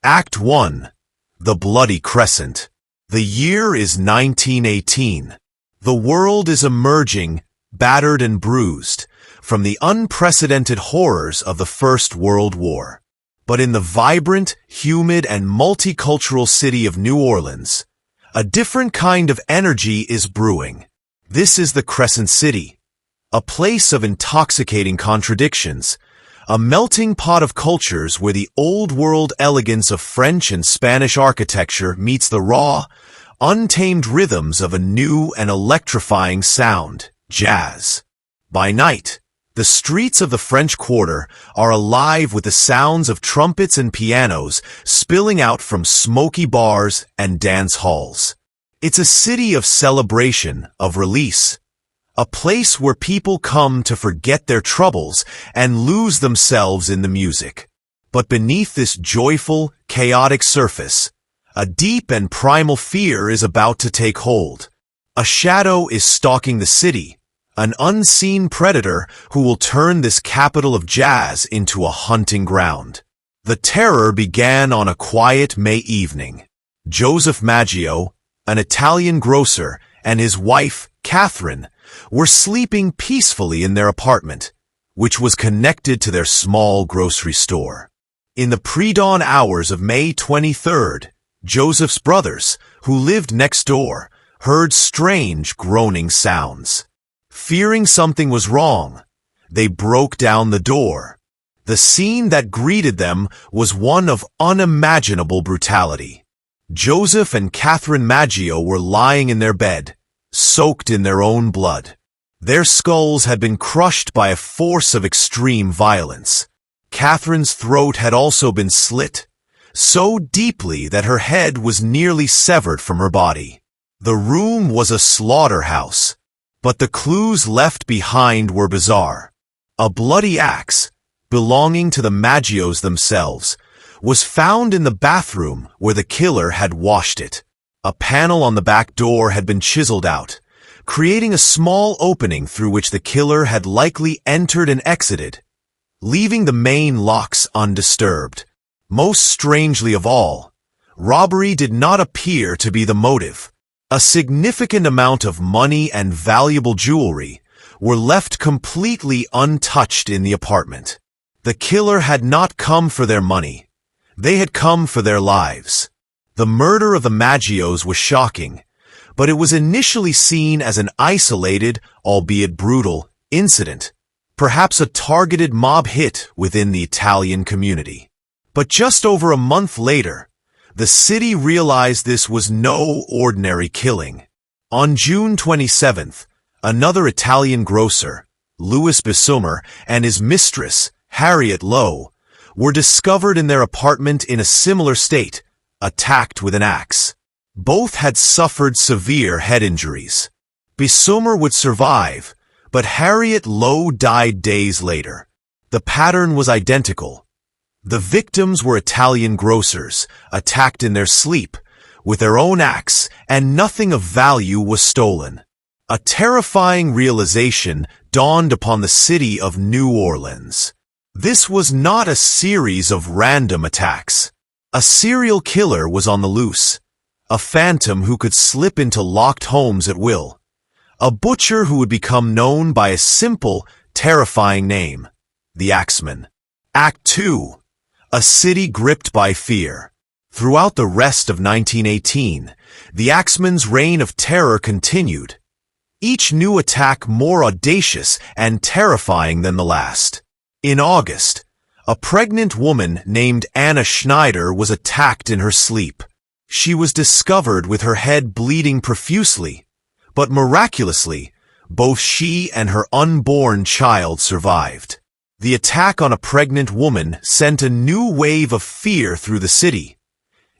Act 1. The Bloody Crescent. The year is 1918. The world is emerging, battered and bruised, from the unprecedented horrors of the First World War. But in the vibrant, humid, and multicultural city of New Orleans, a different kind of energy is brewing. This is the Crescent City, a place of intoxicating contradictions, a melting pot of cultures where the old-world elegance of French and Spanish architecture meets the raw, untamed rhythms of a new and electrifying sound, jazz. By night, the streets of the French Quarter are alive with the sounds of trumpets and pianos spilling out from smoky bars and dance halls. It's a city of celebration, of release, a place where people come to forget their troubles and lose themselves in the music. But beneath this joyful, chaotic surface, a deep and primal fear is about to take hold. A shadow is stalking the city, an unseen predator who will turn this capital of jazz into a hunting ground. The terror began on a quiet May evening. Joseph Maggio, an Italian grocer, and his wife, Catherine, were sleeping peacefully in their apartment, which was connected to their small grocery store. In the pre-dawn hours of May 23rd, Joseph's brothers, who lived next door, heard strange groaning sounds. Fearing something was wrong, they broke down the door. The scene that greeted them was one of unimaginable brutality. Joseph and Catherine Maggio were lying in their bed, soaked in their own blood. Their skulls had been crushed by a force of extreme violence. Catherine's throat had also been slit, so deeply that her head was nearly severed from her body. The room was a slaughterhouse, but the clues left behind were bizarre. A bloody axe, belonging to the Maggios themselves, was found in the bathroom where the killer had washed it. A panel on the back door had been chiseled out, creating a small opening through which the killer had likely entered and exited, leaving the main locks undisturbed. Most strangely of all, robbery did not appear to be the motive. A significant amount of money and valuable jewelry were left completely untouched in the apartment. The killer had not come for their money. They had come for their lives. The murder of the Maggios was shocking, but it was initially seen as an isolated, albeit brutal, incident, perhaps a targeted mob hit within the Italian community. But just over a month later, the city realized this was no ordinary killing. On June 27th, another Italian grocer, Louis Bissumer, and his mistress, Harriet Lowe, were discovered in their apartment in a similar state, attacked with an axe. Both had suffered severe head injuries. Bissumer would survive, but Harriet Lowe died days later. The pattern was identical. The victims were Italian grocers, attacked in their sleep, with their own axe, and nothing of value was stolen. A terrifying realization dawned upon the city of New Orleans. This was not a series of random attacks. A serial killer was on the loose, a phantom who could slip into locked homes at will, a butcher who would become known by a simple, terrifying name, the Axeman. Act 2. A city gripped by fear. Throughout the rest of 1918, the Axeman's reign of terror continued, each new attack more audacious and terrifying than the last. In August, a pregnant woman named Anna Schneider was attacked in her sleep. She was discovered with her head bleeding profusely, but miraculously, both she and her unborn child survived. The attack on a pregnant woman sent a new wave of fear through the city.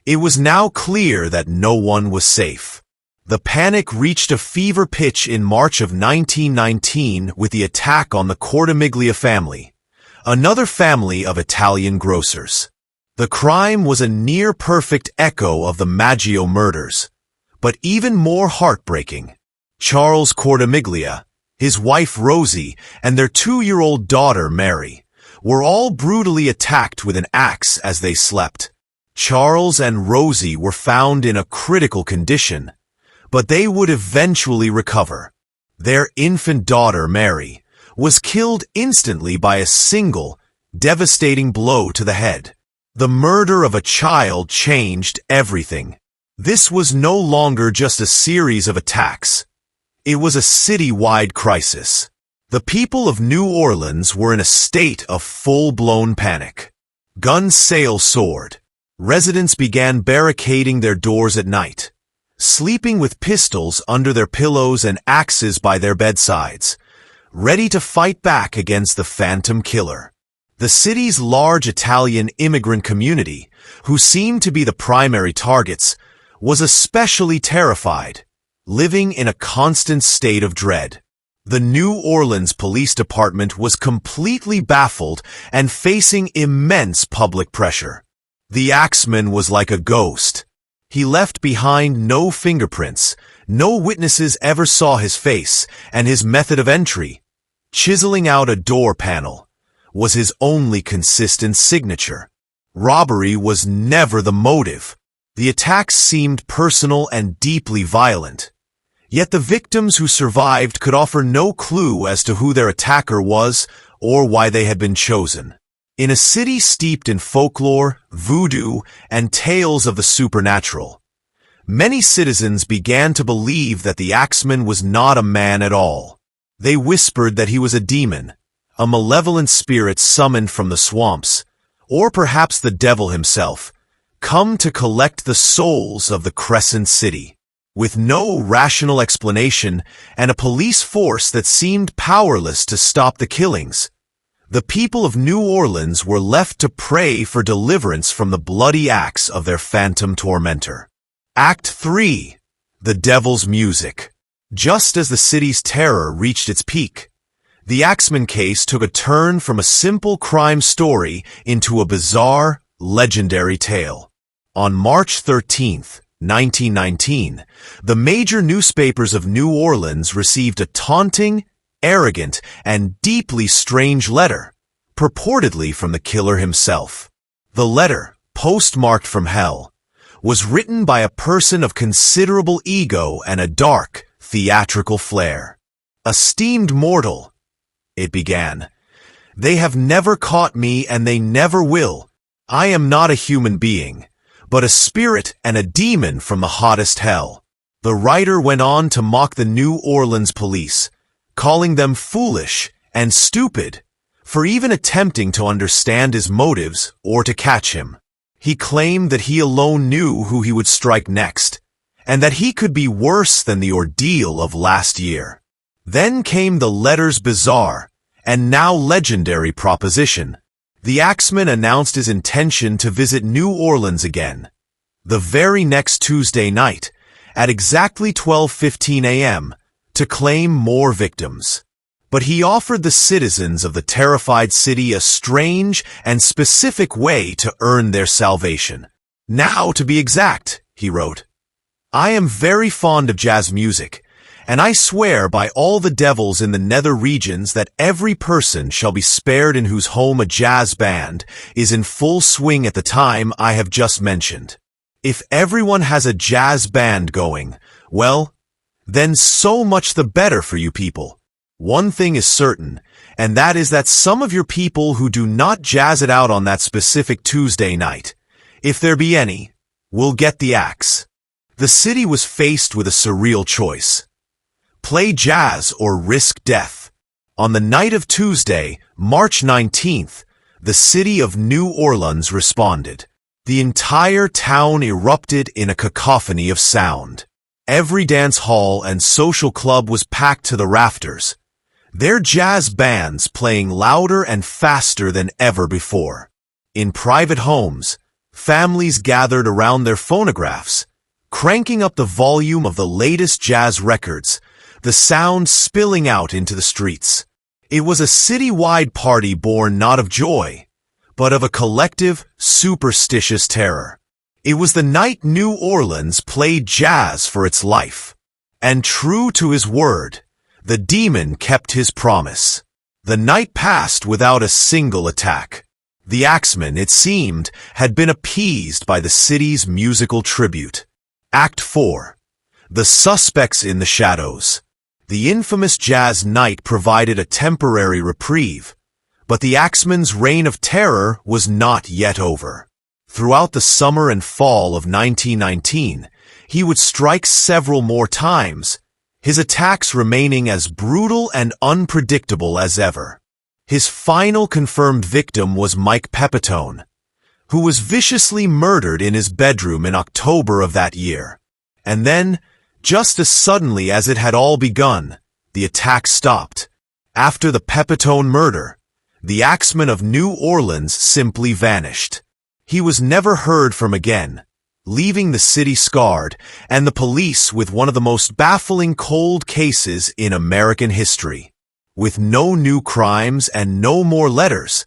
It was now clear that no one was safe. The panic reached a fever pitch in March of 1919 with the attack on the Cortimiglia family, another family of Italian grocers. The crime was a near-perfect echo of the Maggio murders, but even more heartbreaking. Charles Cortimiglia, his wife Rosie, and their 2-year-old daughter Mary were all brutally attacked with an axe as they slept. Charles and Rosie were found in a critical condition, but they would eventually recover. Their infant daughter, Mary, was killed instantly by a single, devastating blow to the head. The murder of a child changed everything. This was no longer just a series of attacks. It was a city-wide crisis. The people of New Orleans were in a state of full-blown panic. Gun sales soared. Residents began barricading their doors at night, sleeping with pistols under their pillows and axes by their bedsides, ready to fight back against the phantom killer. The city's large Italian immigrant community, who seemed to be the primary targets, was especially terrified, living in a constant state of dread. The New Orleans Police Department was completely baffled and facing immense public pressure. The Axeman was like a ghost. He left behind no fingerprints, no witnesses ever saw his face, and his method of entry, chiseling out a door panel, was his only consistent signature. Robbery was never the motive. The attacks seemed personal and deeply violent. Yet the victims who survived could offer no clue as to who their attacker was or why they had been chosen. In a city steeped in folklore, voodoo, and tales of the supernatural, many citizens began to believe that the Axeman was not a man at all. They whispered that he was a demon, a malevolent spirit summoned from the swamps, or perhaps the devil himself, come to collect the souls of the Crescent City. With no rational explanation and a police force that seemed powerless to stop the killings, the people of New Orleans were left to pray for deliverance from the bloody axe of their phantom tormentor. Act 3. The Devil's Music. Just as the city's terror reached its peak, the Axeman case took a turn from a simple crime story into a bizarre, legendary tale. On March 13, 1919, the major newspapers of New Orleans received a taunting, arrogant, and deeply strange letter, purportedly from the killer himself. The letter, postmarked from hell, was written by a person of considerable ego and a dark, theatrical flair. "Esteemed mortal," it began, "they have never caught me and they never will. I am not a human being, but a spirit and a demon from the hottest hell." The writer went on to mock the New Orleans police, calling them foolish and stupid for even attempting to understand his motives or to catch him. He claimed that he alone knew who he would strike next, and that he could be worse than the ordeal of last year. Then came the letter's bizarre, and now legendary proposition. The Axeman announced his intention to visit New Orleans again, the very next Tuesday night, at exactly 12:15 a.m., to claim more victims. But he offered the citizens of the terrified city a strange and specific way to earn their salvation. "Now, to be exact," he wrote, "I am very fond of jazz music, and I swear by all the devils in the nether regions that every person shall be spared in whose home a jazz band is in full swing at the time I have just mentioned. If everyone has a jazz band going, well, then so much the better for you people. One thing is certain, and that is that some of your people who do not jazz it out on that specific Tuesday night, if there be any, will get the axe." The city was faced with a surreal choice: play jazz or risk death. On the night of Tuesday, March 19th, the city of New Orleans responded. The entire town erupted in a cacophony of sound. Every dance hall and social club was packed to the rafters, their jazz bands playing louder and faster than ever before. In private homes, families gathered around their phonographs, cranking up the volume of the latest jazz records, the sound spilling out into the streets. It was a city-wide party born not of joy, but of a collective, superstitious terror. It was the night New Orleans played jazz for its life. And true to his word, the demon kept his promise. The night passed without a single attack. The Axeman, it seemed, had been appeased by the city's musical tribute. Act 4. The Suspects in the Shadows. The infamous jazz night provided a temporary reprieve, but the Axeman's reign of terror was not yet over. Throughout the summer and fall of 1919, he would strike several more times, his attacks remaining as brutal and unpredictable as ever. His final confirmed victim was Mike Pepitone, who was viciously murdered in his bedroom in October of that year. And then, just as suddenly as it had all begun, the attack stopped. After the Pepitone murder, the Axeman of New Orleans simply vanished. He was never heard from again, leaving the city scarred and the police with one of the most baffling cold cases in American history. With no new crimes and no more letters,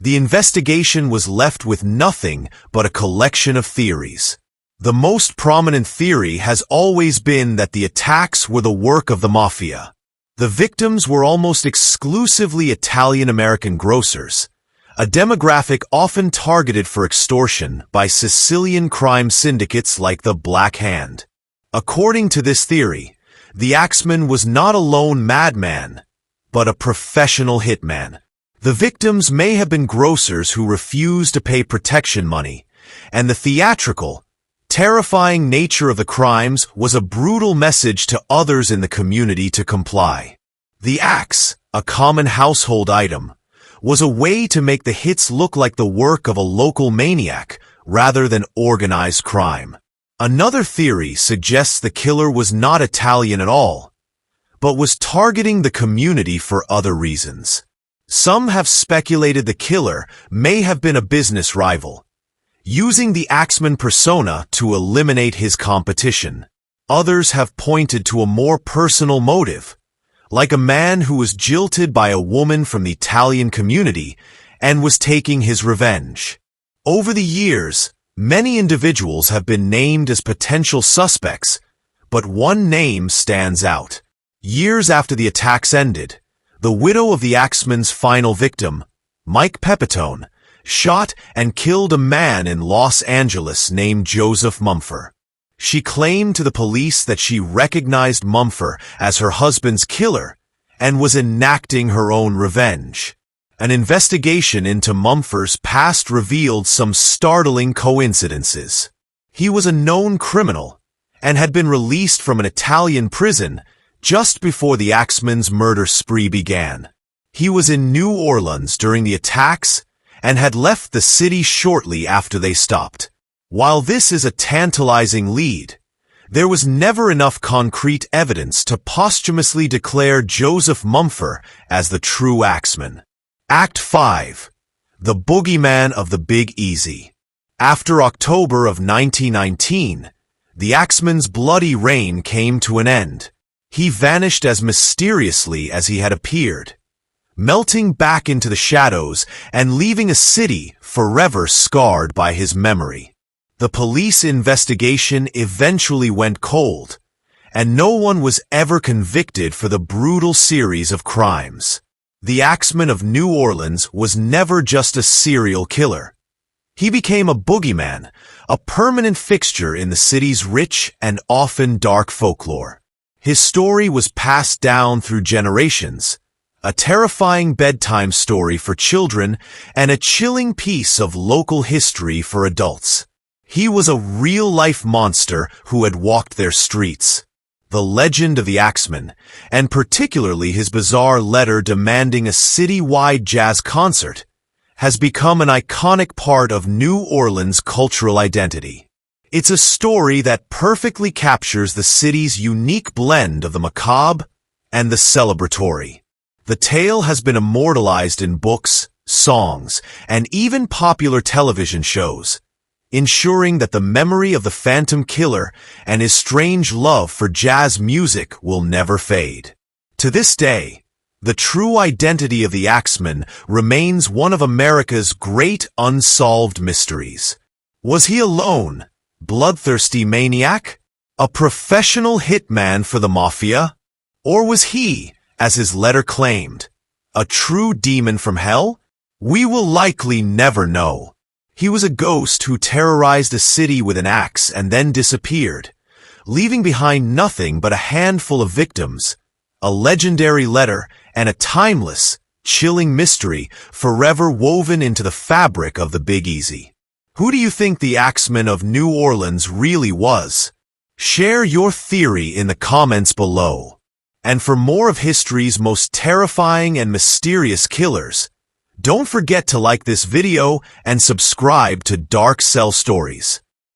the investigation was left with nothing but a collection of theories. The most prominent theory has always been that the attacks were the work of the mafia. The victims were almost exclusively Italian-American grocers, a demographic often targeted for extortion by Sicilian crime syndicates like the Black Hand. According to this theory, the Axeman was not a lone madman, but a professional hitman. The victims may have been grocers who refused to pay protection money, and the theatrical, terrifying nature of the crimes was a brutal message to others in the community to comply. The axe, a common household item, was a way to make the hits look like the work of a local maniac rather than organized crime. Another theory suggests the killer was not Italian at all, but was targeting the community for other reasons. Some have speculated the killer may have been a business rival, using the Axeman persona to eliminate his competition. Others have pointed to a more personal motive, like a man who was jilted by a woman from the Italian community and was taking his revenge. Over the years, many individuals have been named as potential suspects, but one name stands out. Years after the attacks ended, the widow of the Axeman's final victim, Mike Pepitone, shot and killed a man in Los Angeles named Joseph Mumford. She claimed to the police that she recognized Mumford as her husband's killer and was enacting her own revenge. An investigation into Mumford's past revealed some startling coincidences. He was a known criminal and had been released from an Italian prison just before the Axeman's murder spree began. He was in New Orleans during the attacks and had left the city shortly after they stopped. While this is a tantalizing lead, there was never enough concrete evidence to posthumously declare Joseph Mumford as the true Axeman. Act 5. The Boogeyman of the Big Easy. After October of 1919, the Axeman's bloody reign came to an end. He vanished as mysteriously as he had appeared, melting back into the shadows and leaving a city forever scarred by his memory. The police investigation eventually went cold, and no one was ever convicted for the brutal series of crimes. The Axeman of New Orleans was never just a serial killer. He became a boogeyman, a permanent fixture in the city's rich and often dark folklore. His story was passed down through generations, a terrifying bedtime story for children and a chilling piece of local history for adults. He was a real-life monster who had walked their streets. The legend of the Axeman, and particularly his bizarre letter demanding a city-wide jazz concert, has become an iconic part of New Orleans' cultural identity. It's a story that perfectly captures the city's unique blend of the macabre and the celebratory. The tale has been immortalized in books, songs, and even popular television shows, ensuring that the memory of the Phantom Killer and his strange love for jazz music will never fade. To this day, the true identity of the Axeman remains one of America's great unsolved mysteries. Was he alone? Bloodthirsty maniac? A professional hitman for the mafia? Or was he, as his letter claimed, a true demon from hell? We will likely never know. He was a ghost who terrorized a city with an axe and then disappeared, leaving behind nothing but a handful of victims, a legendary letter, and a timeless, chilling mystery forever woven into the fabric of the Big Easy. Who do you think the Axeman of New Orleans really was? Share your theory in the comments below. And for more of history's most terrifying and mysterious killers, don't forget to like this video and subscribe to Dark Cell Stories.